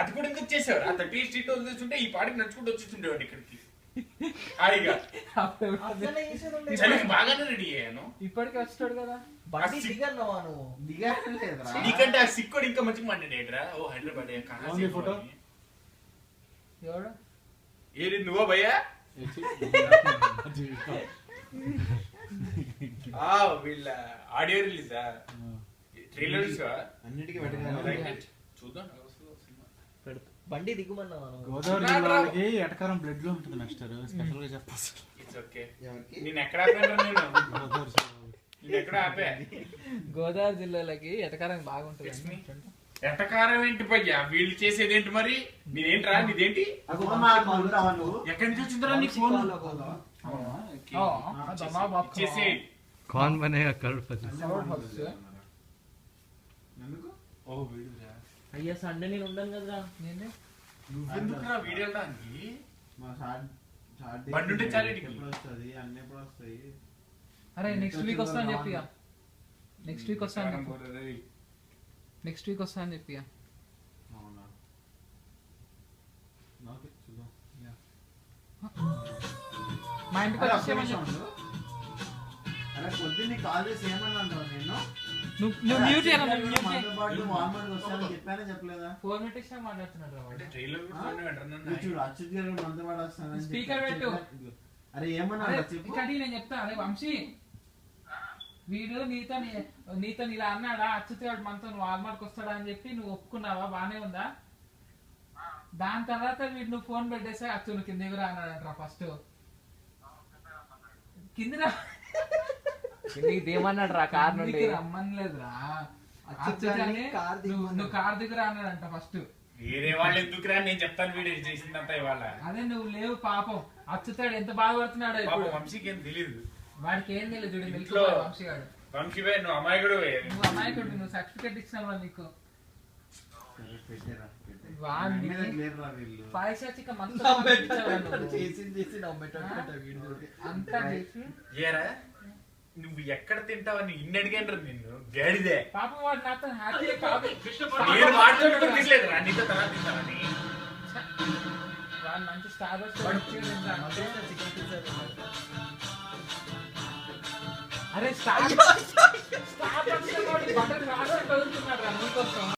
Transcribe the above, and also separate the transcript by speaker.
Speaker 1: అది కూడా ఎందుకు చేసేవారు అంత టీ స్ట్రీట్ వదిలేస్తుంటే ఈ పాటికి నడుచుకుంటూ వచ్చేస్తుండేవాడు ఇక్కడికి హాయిగా. చలికి బాగానే రెడీ అయ్యాను.
Speaker 2: ఇప్పటికి వచ్చాడు కదా
Speaker 1: నీకంటే ఆ సిక్కుడు ఇంకా మంచిగా మాట్లాడేట్రా. ఓ హైదరాబాద్
Speaker 2: ఎవడు
Speaker 1: ఏది నువ్వో భయ్యా వీళ్ళ ఆడియో రిలీజా ట్రైలర్స్
Speaker 3: అన్నిటికీ
Speaker 1: చూద్దాం.
Speaker 4: బండి దిగుమన్నా
Speaker 3: గోదావరి ఎటకారం బ్లడ్ లో ఉంటుంది మాస్టర్. స్పెషల్ గా చెప్పాలి.
Speaker 1: It's okay. నేను ఎక్కడ ఆపాను నేను ఎక్కడ ఆపా.
Speaker 2: గోదావరి జిల్లాలకి ఎటకారం బాగుంటుంది.
Speaker 1: ఎటకారం ఏంటి పయ్యా వీళ్ళు చేసేది ఏంటి మరి? నేనేంట్రా నీదేంటి? ఎక్కడి నుంచి వచ్చిందిరా నీ ఫోన్?
Speaker 5: कौन बनेगा करोड़पति?
Speaker 4: అయ్యా సండే నేను ఉండను కదరా.
Speaker 2: నేనే
Speaker 1: నువ్వెందుకురా వీడియో వెళ్ళడానికి? బండి ఉంటే చాలు.
Speaker 2: అరే నెక్స్ట్ వీక్ వస్తా అని చెప్పి నెక్స్ట్ వీక్ వస్తా అని చెప్పి మా ఇంటికి వచ్చేమని చెప్పు.
Speaker 3: పొద్దున్నే కాల్ చేసి ఏమన్నా నేను
Speaker 2: నువ్వు మ్యూట్ చేయరా.
Speaker 3: చెప్పానే చెప్పలేదా?
Speaker 2: ఫోన్ పెట్టేసి మాట్లాడుతున్నాడు.
Speaker 3: అచ్యుత్ గారు మనతో పాటు వస్తాను.
Speaker 2: స్పీకర్ పెట్టు.
Speaker 3: అరే ఏమన్నా
Speaker 2: ఇక్కడ నేను చెప్తా. అరే వంశీ వీడు నీతో ఇలా అన్నాడా? అచ్యుత్ గారు మనతో నువ్వు వాల్మార్ట్ వస్తాడా అని చెప్పి నువ్వు ఒప్పుకున్నావా? బానే ఉందా? దాని తర్వాత వీడు నువ్వు ఫోన్ పెట్టేసా అచ్చు నువ్వు కింద ఎగురా అన్నాడంట. ఫస్ట్ కింద
Speaker 4: ఏమన్నాడు రా కార్ నుండి
Speaker 2: రమ్మనలేదురా. నువ్వు కార్ దిగురా అన్నాడంట ఫస్ట్.
Speaker 1: వేరే వాళ్ళు ఎందుకురా నేను చెప్తాను వీడియో చేసిందంతా ఇవాళ.
Speaker 2: అదే నువ్వు లేవు పాపం. అచ్చుతాడు ఎంత బాధపడుతున్నాడు.
Speaker 1: వంశీకి ఏం తెలియదు.
Speaker 2: వాడికి ఏం తెలియదు. వంశీ గారు
Speaker 1: వంశీ భాయ్ నువ్వు అమాయకుడు.
Speaker 2: నువ్వు అమాయకుడు. నువ్వు సర్టిఫికేట్ ఇచ్చినావా నీకు?
Speaker 1: నువ్వు ఎక్కడ తింటావని ఇన్ని అడిగాను నిన్ను గాడిదే.
Speaker 2: పాపం వాడు నాతో హ్యాపీ కాదు.
Speaker 1: నేను మాట్లాడుకోలేదు నీతో తర్వాత తింటానని.
Speaker 2: వాడు మంచి స్టార్ అరే స్టార్ బటర్ నీకోసం